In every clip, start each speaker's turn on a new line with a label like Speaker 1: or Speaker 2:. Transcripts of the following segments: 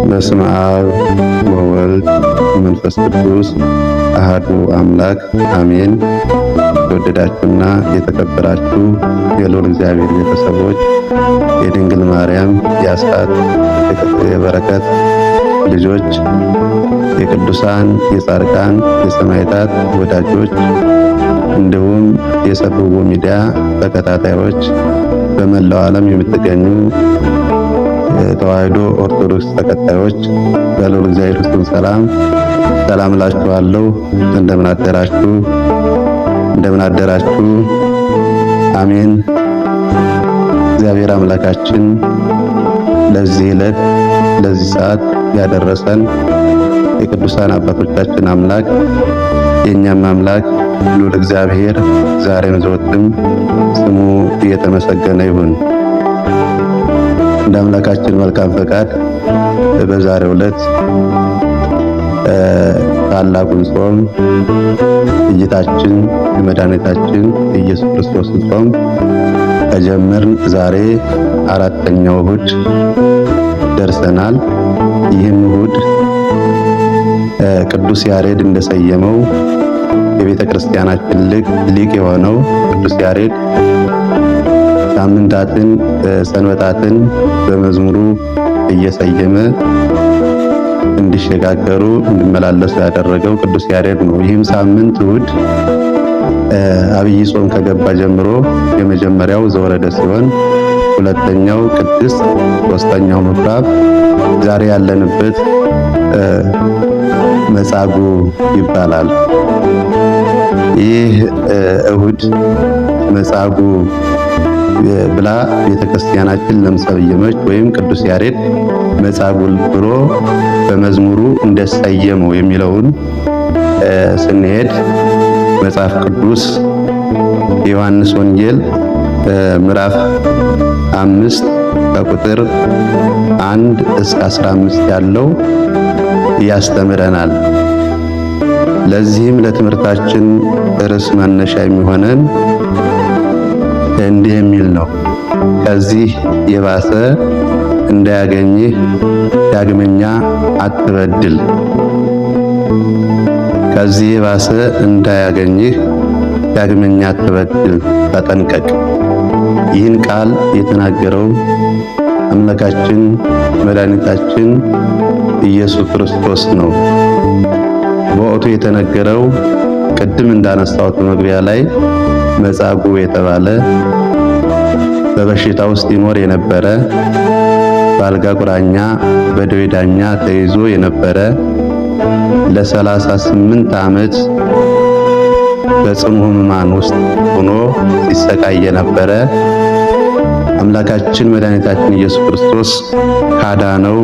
Speaker 1: በስመ አብ ወወልድ ወመንፈስ ቅዱስ አሐዱ አምላክ አሜን። የተወደዳችሁና የተከበራችሁ የልዑል እግዚአብሔር ቤተሰቦች፣ የድንግል ማርያም የአስራት የበረከት ልጆች፣ የቅዱሳን የጻድቃን የሰማዕታት ወዳጆች እንዲሁም የሰብዎ ሚዲያ ተከታታዮች በመላው ዓለም የምትገኙ የተዋሕዶ ኦርቶዶክስ ተከታዮች በልዑል እግዚአብሔር ፍጹም ሰላም እላችኋለሁ። እንደምን አደራችሁ? አሜን። እግዚአብሔር አምላካችን ለዚህ ዕለት ለዚህ ሰዓት ያደረሰን የቅዱሳን አባቶቻችን አምላክ የእኛም አምላክ ልዑል እግዚአብሔር ዛሬም ዘወትርም ስሙ እየተመሰገነ ይሁን። እንደ አምላካችን መልካም ፈቃድ በዛሬው ዕለት ታላቁን ጾም የጌታችን የመድኃኒታችን የኢየሱስ ክርስቶስን ጾም ከጀመርን ዛሬ አራተኛው እሁድ ደርሰናል። ይህም እሁድ ቅዱስ ያሬድ እንደሰየመው የቤተ ክርስቲያናችን ሊቅ የሆነው ቅዱስ ያሬድ ሳምንታትን ሰንበታትን በመዝሙሩ እየሰየመ እንዲሸጋገሩ እንዲመላለሱ ያደረገው ቅዱስ ያሬድ ነው። ይህም ሳምንት እሁድ አብይ ጾም ከገባ ጀምሮ የመጀመሪያው ዘወረደ ሲሆን ሁለተኛው ቅድስት፣ ሶስተኛው ምኩራብ፣ ዛሬ ያለንበት መጻጉዕ ይባላል። ይህ እሁድ መጻጉዕ ብላ ቤተክርስቲያናችን ለምሰየመች ወይም ቅዱስ ያሬድ መጻጉዕ ብሎ በመዝሙሩ እንደሰየመው የሚለውን ስንሄድ መጽሐፍ ቅዱስ ዮሐንስ ወንጌል ምዕራፍ 5 ከቁጥር 1 እስከ 15 ያለው ያስተምረናል። ለዚህም ለትምህርታችን ርዕስ መነሻ የሚሆነን እንዲህ የሚል ነው። ከዚህ የባሰ እንዳያገኝህ ዳግመኛ አትበድል። ከዚህ የባሰ እንዳያገኝህ ዳግመኛ አትበድል፣ ተጠንቀቅ። ይህን ቃል የተናገረው አምላካችን መድኃኒታችን ኢየሱስ ክርስቶስ ነው። በወቅቱ የተነገረው ቅድም እንዳነሳሁት መግቢያ ላይ መጻጉዕ የተባለ በበሽታ ውስጥ ይኖር የነበረ በአልጋ ቁራኛ በደዌ ዳኛ ተይዞ የነበረ ለ38 ዓመት በጽኑ ሕሙማን ውስጥ ሆኖ ሲሰቃይ የነበረ አምላካችን መድኃኒታችን ኢየሱስ ክርስቶስ ካዳነው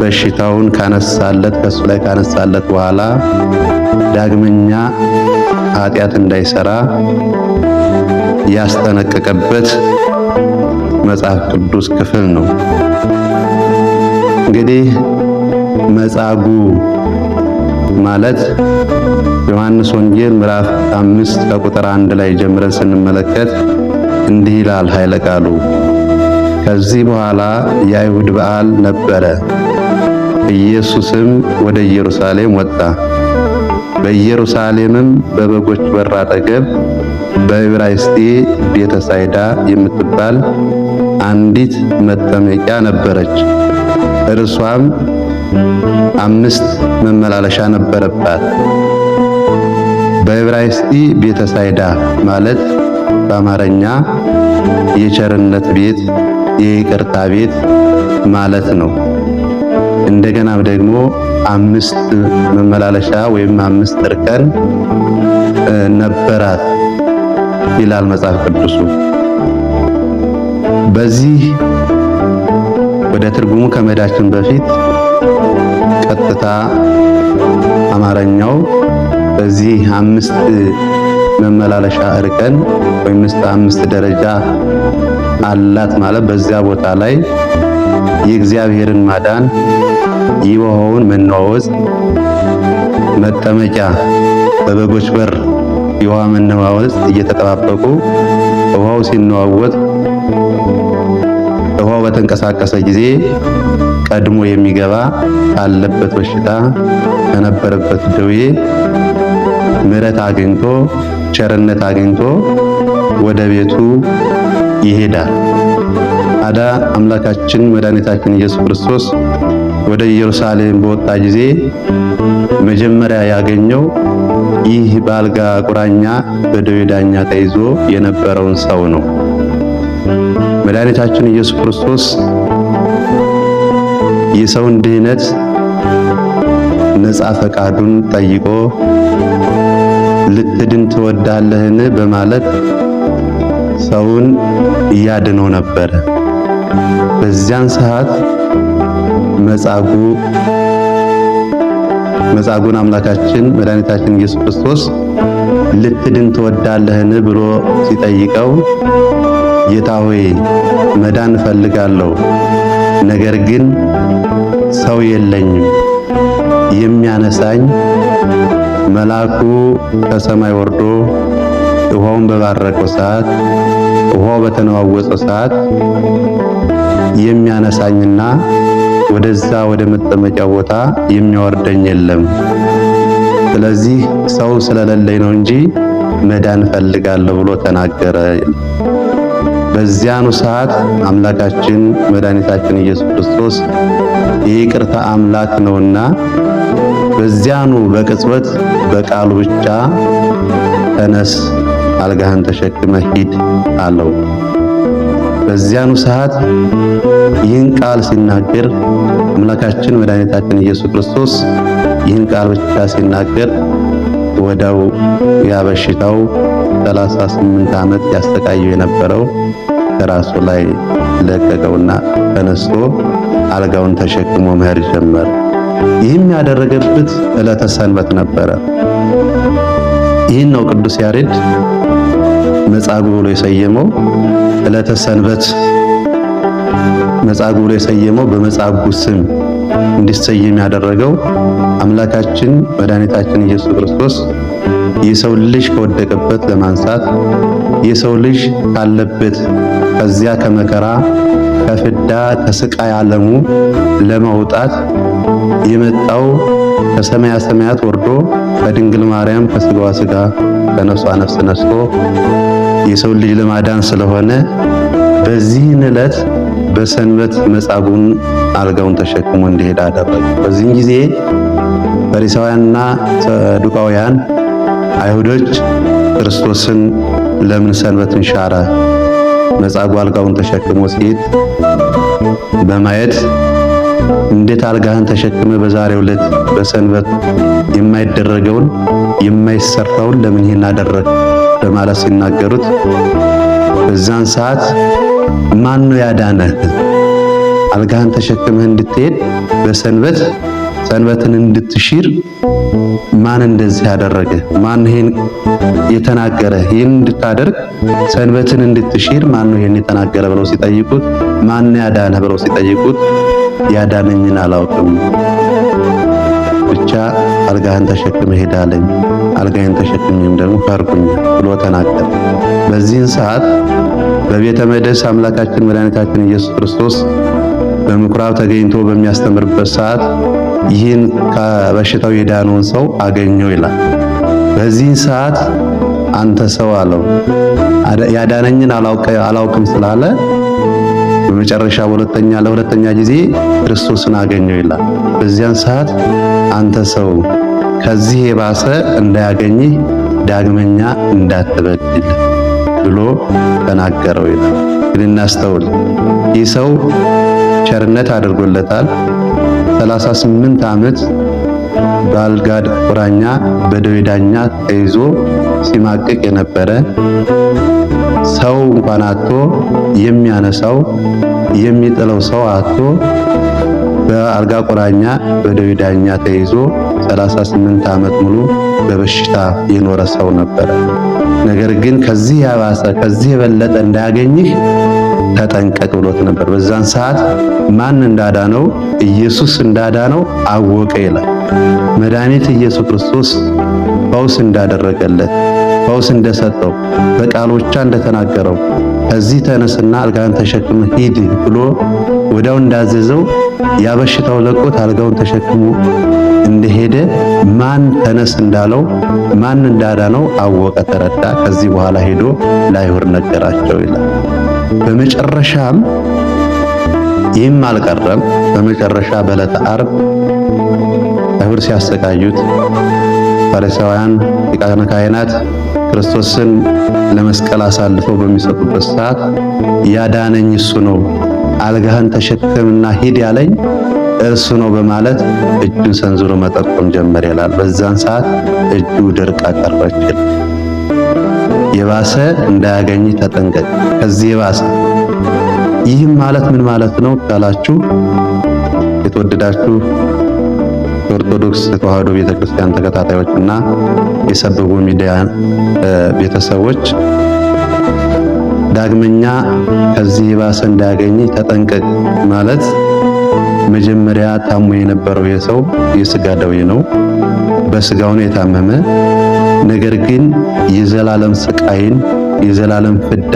Speaker 1: በሽታውን ካነሳለት ከሱ ላይ ካነሳለት በኋላ ዳግመኛ ኃጢአት እንዳይሰራ ያስጠነቀቀበት መጽሐፍ ቅዱስ ክፍል ነው። እንግዲህ መጻጉዕ ማለት ዮሐንስ ወንጌል ምዕራፍ 5 ከቁጥር 1 ላይ ጀምረን ስንመለከት እንዲህ ይላል ኃይለ ቃሉ። ከዚህ በኋላ የአይሁድ በዓል ነበረ። ኢየሱስም ወደ ኢየሩሳሌም ወጣ። በኢየሩሳሌምም በበጎች በር አጠገብ በዕብራይስጥ ቤተ ሳይዳ የምትባል አንዲት መጠመቂያ ነበረች። እርሷም 5 መመላለሻ ነበረባት። በዕብራይስጥ ቤተ ሳይዳ ማለት በአማርኛ የቸርነት ቤት፣ የይቅርታ ቤት ማለት ነው። እንደገና ደግሞ 5 መመላለሻ ወይም 5 እርከን ነበራት ይላል መጽሐፍ ቅዱሱ። በዚህ ወደ ትርጉሙ ከመሄዳችን በፊት ቀጥታ አማርኛው በዚህ 5 መመላለሻ እርከን ወይም 5 ደረጃ አላት ማለት በዚያ ቦታ ላይ የእግዚአብሔርን ማዳን የውሃውን መናወዝ መጠመቂያ በበጎች በር የውሃ መነዋወጥ እየተጠባበቁ ውሃው ሲነዋወጥ ውሃው በተንቀሳቀሰ ጊዜ ቀድሞ የሚገባ ካለበት በሽታ ከነበረበት ደዌ ምሕረት አግኝቶ ቸርነት አግኝቶ ወደ ቤቱ ይሄዳል። ታዲያ አምላካችን መድኃኒታችን ኢየሱስ ክርስቶስ ወደ ኢየሩሳሌም በወጣ ጊዜ መጀመሪያ ያገኘው ይህ በአልጋ ቁራኛ በደዌ ዳኛ ተይዞ የነበረውን ሰው ነው። መድኃኒታችን ኢየሱስ ክርስቶስ የሰውን ድህነት ነፃ ፈቃዱን ጠይቆ ልትድን ትወዳለህን በማለት ሰውን እያድነው ነበር። በዚያን ሰዓት መጻጉዕን አምላካችን መድኃኒታችን ኢየሱስ ክርስቶስ ልትድን ትወዳለህን ብሎ ሲጠይቀው ጌታ ሆይ መዳን እፈልጋለሁ፣ ነገር ግን ሰው የለኝም፣ የሚያነሳኝ መልአኩ ከሰማይ ወርዶ ውሃውን በባረከው ሰዓት ውሃው በተነዋወጠ ሰዓት የሚያነሳኝና ወደዛ ወደ መጠመጫ ቦታ የሚያወርደኝ የለም። ስለዚህ ሰው ስለሌለኝ ነው እንጂ መዳን እፈልጋለሁ ብሎ ተናገረ። በዚያኑ ሰዓት አምላካችን መድኃኒታችን ኢየሱስ ክርስቶስ የይቅርታ አምላክ ነውና በዚያኑ በቅጽበት በቃሉ ብቻ ተነስ፣ አልጋህን ተሸክመ ሂድ አለው። በዚያኑ ሰዓት ይህን ቃል ሲናገር አምላካችን መድኃኒታችን ኢየሱስ ክርስቶስ ይህን ቃል ብቻ ሲናገር ወዳው ያበሽታው 38 ዓመት ያስተቃየው የነበረው ከራሱ ላይ ለቀቀውና ተነስቶ አልጋውን ተሸክሞ መሄድ ጀመረ። ይህም ያደረገበት ዕለተ ሰንበት ነበረ። ይህን ነው ቅዱስ ያሬድ መጻጉዕ ብሎ የሰየመው ዕለተ ሰንበት። መጻጉዕ ብሎ የሰየመው በመጻጉዕ ስም እንዲሰየም ያደረገው አምላካችን መድኃኒታችን ኢየሱስ ክርስቶስ የሰው ልጅ ከወደቀበት ለማንሳት የሰው ልጅ ካለበት ከዚያ ከመከራ ከፍዳ ከስቃይ ዓለሙ ለማውጣት የመጣው ከሰማያ ሰማያት ወርዶ ከድንግል ማርያም ከስጋዋ ስጋ ከነፍሷ ነፍስ ነስቶ የሰው ልጅ ለማዳን ስለሆነ በዚህን ዕለት በሰንበት መጻጉዕን አልጋውን ተሸክሞ እንዲሄድ አደረገ። በዚህን ጊዜ ፈሪሳውያንና ሰዱቃውያን አይሁዶች ክርስቶስን ለምን ሰንበትን ሻረ? መጻጉዕ አልጋውን ተሸክሞ ሲሄድ በማየት እንዴት አልጋህን ተሸክመ በዛሬው ዕለት በሰንበት የማይደረገውን የማይሰራውን ለምን ይሄን አደረግ በማለት ሲናገሩት በዛን ሰዓት ማን ነው ያዳነህ? አልጋህን ተሸክመህ እንድትሄድ በሰንበት ሰንበትን እንድትሽር ማን እንደዚህ ያደረገ? ማን ይሄን የተናገረ? ይሄን እንድታደርግ ሰንበትን እንድትሽር ማን ነው ይሄን የተናገረ ብለው ሲጠይቁት ማን ያዳነህ ብለው ሲጠይቁት ያዳነኝን አላውቅም፣ ብቻ አልጋህን ተሸክመህ ሄድ አለኝ፣ አልጋዬን ተሸክሜም ደግሞ ፈርኩኝ ብሎ ተናገረ። በዚህን ሰዓት በቤተ መቅደስ አምላካችን መድኃኒታችን ኢየሱስ ክርስቶስ በምኩራብ ተገኝቶ በሚያስተምርበት ሰዓት ይህን ከበሽታው የዳነውን ሰው አገኘው ይላል። በዚህ ሰዓት አንተ ሰው አለው። ያዳነኝን አላውቅም ስላለ በመጨረሻ ለሁለተኛ ጊዜ ክርስቶስን አገኘው ይላል። በዚያን ሰዓት አንተ ሰው ከዚህ የባሰ እንዳያገኝህ ዳግመኛ እንዳትበድል ብሎ ተናገረው ይላል። ግን እናስተውል፣ ይህ ሰው ቸርነት አድርጎለታል። 38 ዓመት በአልጋ ቁራኛ በደዌ ዳኛ ተይዞ ሲማቅቅ የነበረ ሰው እንኳን አጥቶ የሚያነሳው የሚጥለው ሰው አጥቶ በአልጋ ቁራኛ በደዌ ዳኛ ተይዞ 38 ዓመት ሙሉ በበሽታ የኖረ ሰው ነበረ። ነገር ግን ከዚህ ያባሰ ከዚህ የበለጠ እንዳያገኝህ ተጠንቀቅ ብሎት ነበር። በዛን ሰዓት ማን እንዳዳነው ኢየሱስ እንዳዳነው አወቀ ይላል። መድኃኒት ኢየሱስ ክርስቶስ ፈውስ እንዳደረገለት ፈውስ እንደሰጠው በቃሉ ብቻ እንደተናገረው ከዚህ ተነስና አልጋን ተሸክመ ሂድ ብሎ ወዲያው እንዳዘዘው ያ በሽታው ለቆት አልጋውን ተሸክሞ እንደሄደ ማን ተነስ እንዳለው ማን እንዳዳነው አወቀ፣ ተረዳ። ከዚህ በኋላ ሄዶ ለአይሁድ ነገራቸው ይላል። በመጨረሻም ይህም አልቀረም። በመጨረሻ በዕለተ ዓርብ አይሁድ ሲያሰቃዩት ፈሪሳውያን ሊቃነ ካህናት ክርስቶስን ለመስቀል አሳልፈው በሚሰጡበት ሰዓት ያዳነኝ እሱ ነው፣ አልጋህን ተሸከምና ሂድ ያለኝ እርሱ ነው በማለት እጁን ሰንዝሮ መጠቆም ጀመር ይላል። በዛን ሰዓት እጁ ደርቃ ቀረች። የባሰ እንዳያገኝ ተጠንቀቅ። ከዚህ የባሰ ይህም ማለት ምን ማለት ነው ካላችሁ የተወደዳችሁ የኦርቶዶክስ ተዋሕዶ ቤተክርስቲያን ተከታታዮችና የሰብቦ ሚዲያ ቤተሰቦች ዳግመኛ ከዚህ የባሰ እንዳያገኝ ተጠንቀቅ ማለት መጀመሪያ ታሞ የነበረው የሰው የሥጋ ደዌ ነው። በሥጋው ነው የታመመ። ነገር ግን የዘላለም ስቃይን የዘላለም ፍዳ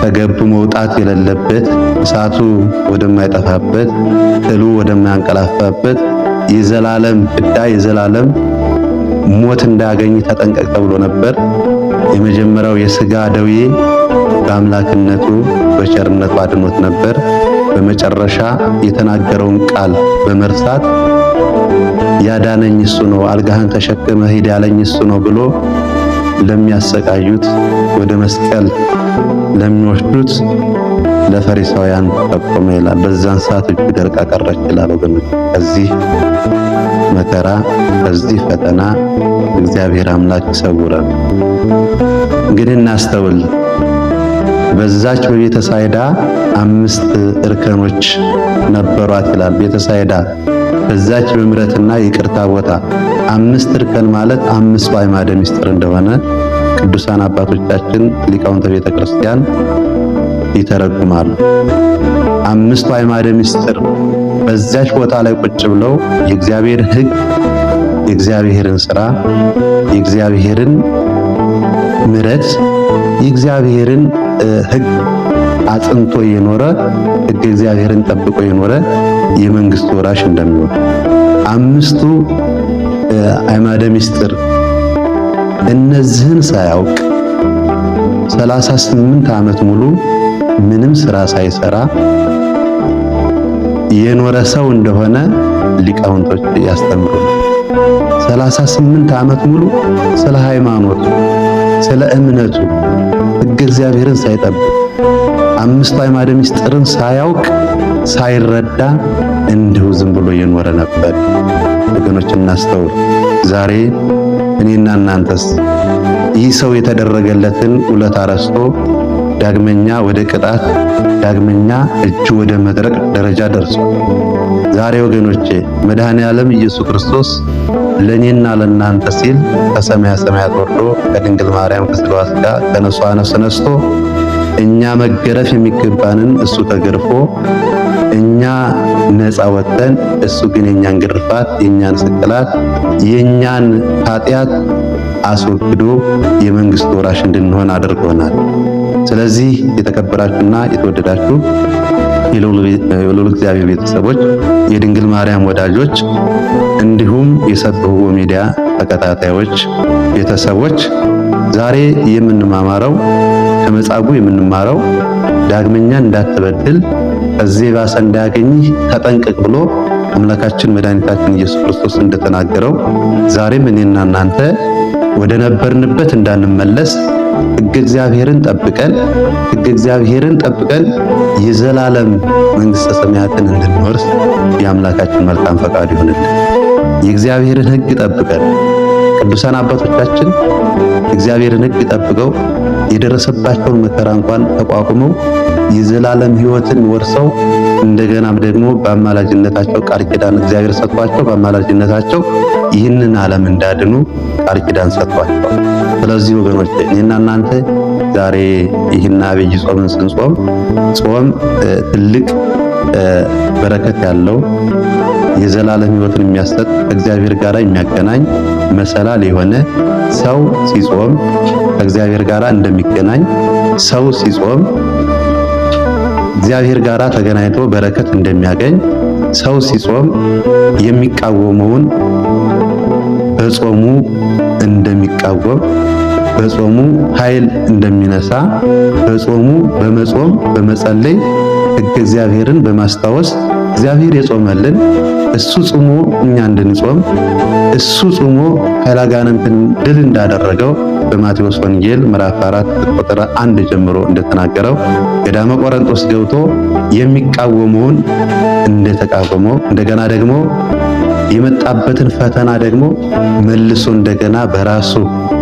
Speaker 1: ከገቡ መውጣት የሌለበት እሳቱ ወደማይጠፋበት ጥሉ ወደማያንቀላፋበት የዘላለም ፍዳ የዘላለም ሞት እንዳያገኝ ተጠንቀቅ ተብሎ ነበር። የመጀመሪያው የሥጋ ደዌ በአምላክነቱ በቸርነቱ አድኖት ነበር። በመጨረሻ የተናገረውን ቃል በመርሳት ያዳነኝ እሱ ነው፣ አልጋህን ተሸክመ ሂድ ያለኝ እሱ ነው ብሎ ለሚያሰቃዩት ወደ መስቀል ለሚወስዱት ለፈሪሳውያን ጠቆመ ይላል። በዛን ሰዓት እጁ ደርቃ ቀረች ይላል። ወገኖች ከዚህ መከራ ከዚህ ፈተና እግዚአብሔር አምላክ ይሰውረን። እንግዲህ እናስተውል። በዛች በቤተ ሳይዳ 5 እርከኖች ነበሯት ይላል። ቤተ ሳይዳ በዛች በምሕረትና ይቅርታ ቦታ 5 እርከን ማለት 5 አዕማደ ምስጢር እንደሆነ ቅዱሳን አባቶቻችን ሊቃውንተ ቤተ ክርስቲያን ይተረጉማሉ። 5 አዕማደ ምስጢር በዛች ቦታ ላይ ቁጭ ብለው የእግዚአብሔር ሕግ፣ የእግዚአብሔርን ሥራ፣ የእግዚአብሔርን ምሕረት፣ የእግዚአብሔርን ሕግ አጽንቶ የኖረ ሕግ እግዚአብሔርን ጠብቆ የኖረ የመንግስቱ ወራሽ እንደሚሆን 5ቱ አዕማደ ምስጢር እነዚህን ሳያውቅ 38 ዓመት ሙሉ ምንም ስራ ሳይሰራ የኖረ ሰው እንደሆነ ሊቃውንቶች ያስተምሩ። 38 ዓመት ሙሉ ስለ ሃይማኖቱ ስለ እምነቱ ሕግ እግዚአብሔርን ሳይጠብቅ 5 አዕማደ ምስጢርን ሳያውቅ ሳይረዳ እንዲሁ ዝም ብሎ የኖረ ነበር። ወገኖች እናስተውል። ዛሬ እኔና እናንተስ ይህ ሰው የተደረገለትን ውለታ ረስቶ ዳግመኛ ወደ ቅጣት ዳግመኛ እጁ ወደ መድረቅ ደረጃ ደርሶ ዛሬ ወገኖቼ መድኃኔ ዓለም ኢየሱስ ክርስቶስ ለኔና ለናንተ ሲል ከሰማያ ሰማያት ወርዶ ከድንግል ማርያም ከሥጋዋ ሥጋ ከነፍሷ ነፍስ ነስቶ እኛ መገረፍ የሚገባንን እሱ ተገርፎ እኛ ነፃ ወጥተን እሱ ግን የኛን ግርፋት የኛን ስቅላት የኛን ኃጢአት አስወግዶ የመንግስቱ ወራሽ እንድንሆን አድርጎናል። ስለዚህ የተከበራችሁና የተወደዳችሁ የልዑል እግዚአብሔር ቤተሰቦች፣ የድንግል ማርያም ወዳጆች እንዲሁም የሰብሖ ሚዲያ ተከታታዮች ቤተሰቦች ዛሬ የምንማማረው ከመጻጉዕ የምንማረው ዳግመኛ እንዳትበድል ከዚህ ባሰ እንዳያገኝህ ተጠንቀቅ ብሎ አምላካችን መድኃኒታችን ኢየሱስ ክርስቶስ እንደተናገረው ዛሬም እኔና እናንተ ወደ ነበርንበት እንዳንመለስ ሕግ እግዚአብሔርን ጠብቀን የዘላለም መንግሥተ ሰማያትን እንድንወርስ የአምላካችን መልካም ፈቃድ ይሁንልን። የእግዚአብሔርን ሕግ ጠብቀን ቅዱሳን አባቶቻችን እግዚአብሔርን ሕግ ጠብቀው የደረሰባቸውን መከራ እንኳን ተቋቁመው የዘላለም ሕይወትን ወርሰው እንደገናም ደግሞ በአማላጅነታቸው ቃል ኪዳን እግዚአብሔር ሰጥቷቸው በአማላጅነታቸው ይህንን ዓለም እንዳድኑ ቃል ኪዳን ሰጥቷቸው። ስለዚህ ወገኖች እኔና እናንተ ዛሬ ይህን አብይ ጾምን ስንጾም ጾም ትልቅ በረከት ያለው የዘላለም ሕይወትን የሚያሰጥ ከእግዚአብሔር ጋር የሚያገናኝ መሰላል የሆነ ሰው ሲጾም ከእግዚአብሔር ጋር እንደሚገናኝ፣ ሰው ሲጾም እግዚአብሔር ጋር ተገናኝቶ በረከት እንደሚያገኝ፣ ሰው ሲጾም የሚቃወመውን በጾሙ እንደሚቃወም፣ በጾሙ ኃይል እንደሚነሳ፣ በጾሙ በመጾም በመጸለይ ሕገ እግዚአብሔርን በማስታወስ እግዚአብሔር የጾመልን እሱ ጾሞ እኛ እንድንጾም እሱ ጾሞ ኃይለ አጋንንትን ድል እንዳደረገው በማቴዎስ ወንጌል ምዕራፍ 4 ቁጥር 1 ጀምሮ እንደተናገረው ገዳመ ቆሮንቶስ ገብቶ የሚቃወመውን እንደተቃወመው እንደገና ደግሞ የመጣበትን ፈተና ደግሞ መልሶ እንደገና በራሱ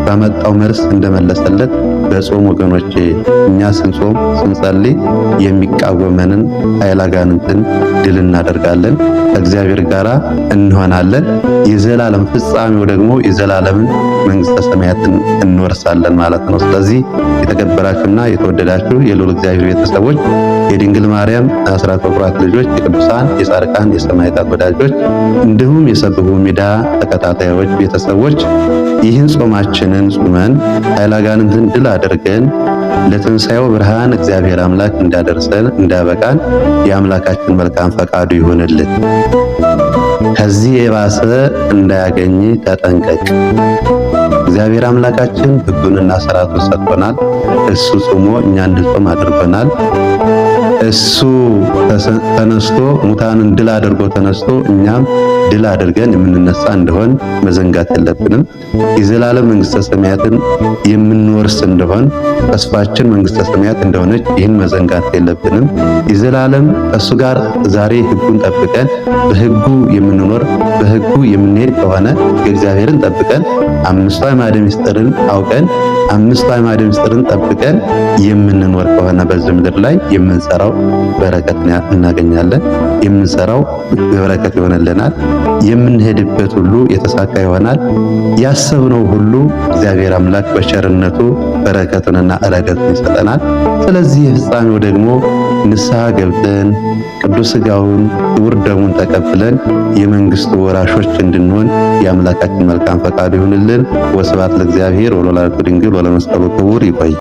Speaker 1: ባመጣው መልስ እንደመለሰለት በጾም ወገኖቼ እኛ ስንጾም ስንጸልይ የሚቃወመንን ኃይለ አጋንንትን ድል እናደርጋለን፣ ከእግዚአብሔር ጋር እንሆናለን። የዘላለም ፍጻሜው ደግሞ የዘላለምን መንግስተ ሰማያትን እንወርሳለን ማለት ነው። ስለዚህ የተከበራችሁና የተወደዳችሁ የልዑል እግዚአብሔር ቤተሰቦች፣ የድንግል ማርያም አስራት በኩራት ልጆች፣ የቅዱሳን የጻድቃን የሰማዕታት ወዳጆች እንዲሁም የሰብሑ ሚዲያ ተከታታዮች ቤተሰቦች ይህን ጾማችንን ጾመን ኃይለ አጋንንትን ድል አድርገን ለትንሣኤው ብርሃን እግዚአብሔር አምላክ እንዳደርሰን እንዳበቃን የአምላካችን መልካም ፈቃዱ ይሁንልን። ከዚህ የባሰ እንዳያገኝ ተጠንቀቅ። እግዚአብሔር አምላካችን ሕጉንና ሥርዓቱን ሰጥቶናል። እሱ ጾሞ እኛ እንድንጾም አድርጎናል። እሱ ተነስቶ ሙታንን ድል አድርጎ ተነስቶ እኛም ድል አድርገን የምንነሳ እንደሆን መዘንጋት የለብንም። የዘላለም መንግስተ ሰማያትን የምንወርስ እንደሆን ተስፋችን መንግስተ ሰማያት እንደሆነች ይህን መዘንጋት የለብንም። የዘላለም እሱ ጋር ዛሬ ሕጉን ጠብቀን በሕጉ የምንኖር በሕጉ የምንሄድ ከሆነ የእግዚአብሔርን ጠብቀን አምስቱ አዕማደ ምስጢርን አውቀን አምስቱ አዕማደ ምስጢርን ጠብቀን የምንኖር ከሆነ በዚህ ምድር ላይ የምንሰራው በረከት እናገኛለን። የምንሰራው በረከት ይሆንልናል። የምንሄድበት ሁሉ የተሳካ ይሆናል። ያሰብነው ሁሉ እግዚአብሔር አምላክ በቸርነቱ በረከቱንና ረድኤቱን ይሰጠናል። ስለዚህ ፍጻሜው ደግሞ ንስሐ ገብተን ቅዱስ ሥጋውን ክቡር ደሙን ተቀብለን የመንግስቱ ወራሾች እንድንሆን የአምላካችን መልካም ፈቃዱ ይሁንልን። ወስብሐት ለእግዚአብሔር ወለወላዲቱ ድንግል ወለመስቀሉ ክቡር። ይቆይ።